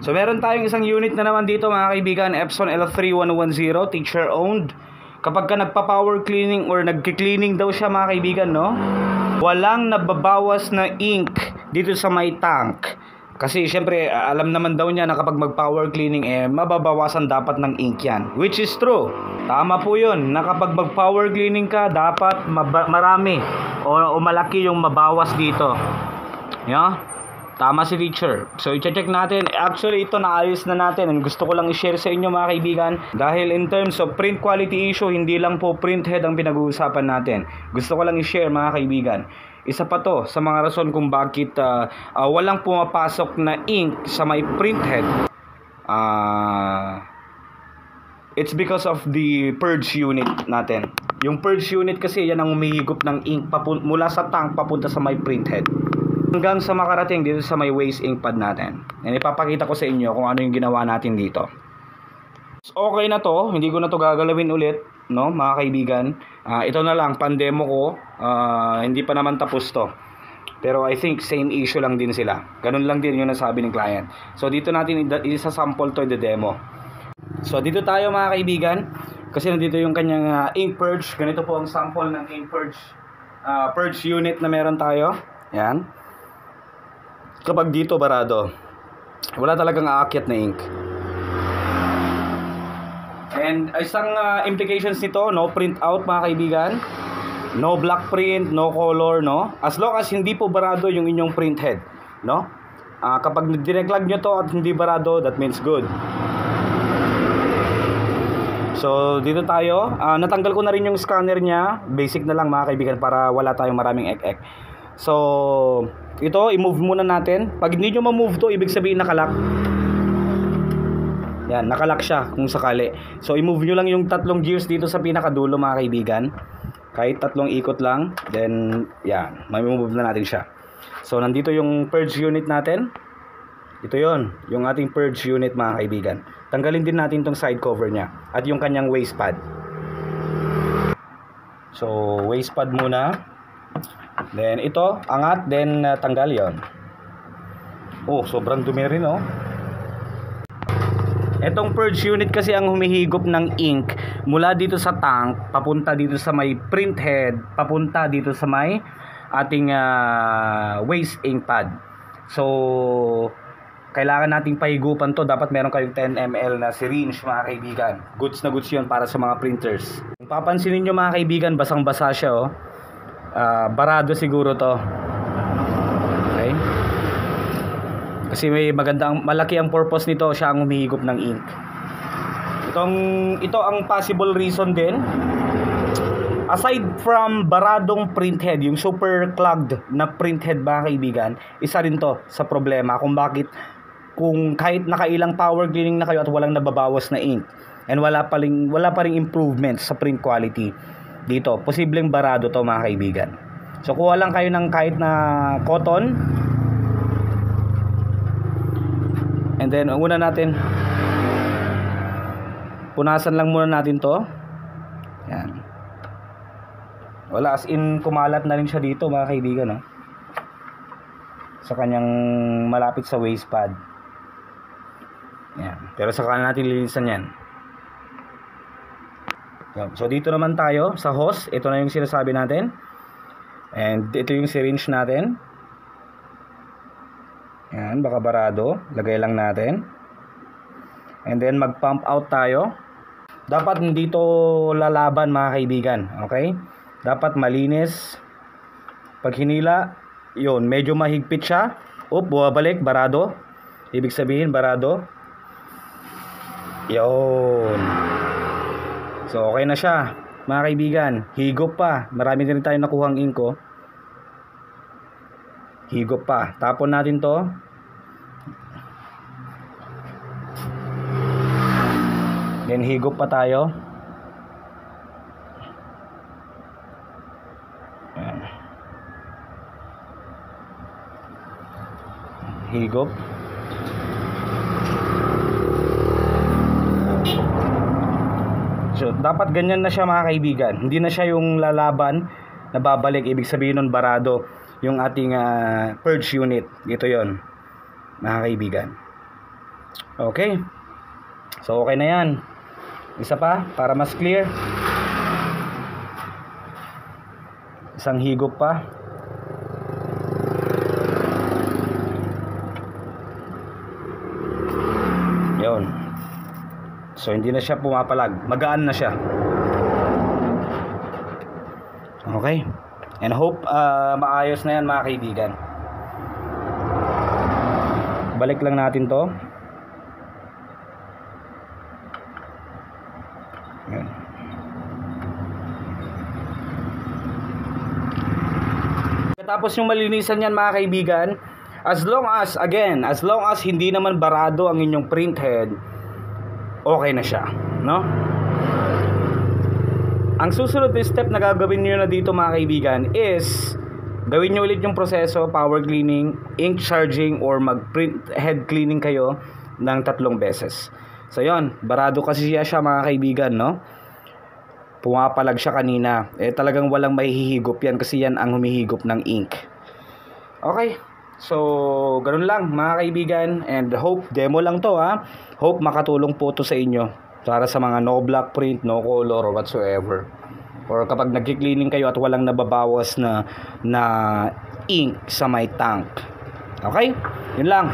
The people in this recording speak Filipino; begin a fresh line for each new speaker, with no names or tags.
So meron tayong isang unit na naman dito mga kaibigan, Epson L3110, teacher owned. Kapag ka nagpa-power cleaning or nagki-cleaning daw siya mga kaibigan, no, walang nababawas na ink dito sa may tank. Kasi syempre alam naman daw niya na kapag mag-power cleaning mababawasan dapat ng ink yan. Which is true. Tama po yun, na kapag mag-power cleaning ka dapat marami o malaki yung mabawas dito. Yeah? Tama si teacher. So i-check natin. Actually ito naayos na natin and gusto ko lang i-share sa inyo mga kaibigan. Dahil in terms of print quality issue, hindi lang po print head ang pinag-uusapan natin. Gusto ko lang i-share mga kaibigan. Isa pa to sa mga rason kung bakit walang pumapasok na ink sa may print head. It's because of the purge unit natin. Yung purge unit kasi yan ang humihigop ng ink mula sa tank papunta sa may print head hanggang sa makarating dito sa may waste ink pad natin. And ipapakita ko sa inyo kung ano yung ginawa natin dito. Okay na to, hindi ko na to gagalawin ulit, no mga kaibigan. Ito na lang pandemo ko, hindi pa naman tapos to. Pero I think same issue lang din sila. Ganun lang din yung nasabi ng client. So dito natin isa-sample to the demo. So dito tayo mga kaibigan, kasi nandito yung kanyang ink purge. Ganito po ang sample ng ink purge purge unit na meron tayo. Yan. Kapag dito barado, wala talagang aakyat na ink. And isang implications nito, no print out mga kaibigan, no black print, no color, no, as long as hindi po barado yung inyong print head, no. Kapag dineclag nyo to at hindi barado, that means good. So dito tayo, natanggal ko na rin yung scanner nya, basic na lang mga kaibigan para wala tayong maraming ek-ek. So ito, i-move muna natin. Pag hindi nyo ma-move to, ibig sabihin nakalock. Yan, nakalock siya kung sakali. So i-move nyo lang yung tatlong gears dito sa pinakadulo mga kaibigan. Kahit tatlong ikot lang. Then yan, may-move na natin siya. So nandito yung purge unit natin. Ito yon, yung ating purge unit mga kaibigan. Tanggalin din natin tong side cover nya at yung kanyang waste pad. So waste pad muna. Then ito, angat, then tanggal yon. Oh, sobrang dumi rin, oh. Etong purge unit kasi ang humihigop ng ink mula dito sa tank, papunta dito sa may print head, papunta dito sa may ating waste ink pad. So kailangan nating pahigupan to. Dapat meron kayong 10 ml na syringe mga kaibigan. Goods na goods yun para sa mga printers. Kung papansinin nyo mga kaibigan, basang-basa siya, oh. Barado siguro to. Okay? Kasi may malaki ang purpose nito, siya ang humihigop ng ink. Ito ang possible reason din. Aside from baradong printhead, yung super clogged na printhead mga kaibigan, isa rin to sa problema kung bakit, kung kahit nakailang power cleaning na kayo at walang nababawas na ink and wala pa ring improvement sa print quality dito, posibleng barado to mga kaibigan. So kuha lang kayo ng kahit na cotton, and then una natin punasan lang muna natin to. Yan. Wala, as in kumalat na rin siya dito mga kaibigan, no? Sa kanyang malapit sa waste pad. Yan. Pero saka natin linisan yan. So dito naman tayo sa hose. Ito na yung sinasabi natin. And ito yung syringe natin. Yan, baka barado. Lagay lang natin. And then mag-pump out tayo. Dapat hindi to lalaban mga kaibigan. Okay? Dapat malinis. Pag hinila, yun, medyo mahigpit siya. Bumabalik, barado. Ibig sabihin, barado. Yun. So okay na siya mga kaibigan. Higop pa. Marami din tayong nakuhang inko. Higop pa. Tapon natin to. Then higop pa tayo. Ayan. Higop. So, dapat ganyan na siya mga kaibigan. Hindi na siya yung lalaban na babalik. Ibig sabihin nun barado yung ating purge unit. Dito yon mga kaibigan. Okay. So okay na yan. Isa pa para mas clear. Isang higop pa. Yun. So hindi na siya pumapalag. Magaan na siya. Okay. And hope maayos na yan mga kaibigan. Balik lang natin to. Yan. Tapos yung malinisan yan mga kaibigan, as long as hindi naman barado ang inyong print head, okay na siya, no? Ang susunod na step na gagawin niyo na dito mga kaibigan is gawin niyo ulit yung proseso, power cleaning, ink charging, or mag print head cleaning kayo ng 3 beses. So yon, barado kasi siya mga kaibigan, no? Pumapalag siya kanina. Talagang walang mahihigop yan kasi yan ang humihigop ng ink. Okay. So, ganun lang mga kaibigan, and hope demo lang to ha. Hope makatulong po to sa inyo para sa mga no black print, no color or whatsoever. Or kapag nagki-cleaning kayo at walang nababawas na ink sa may tank. Okay? Yun lang.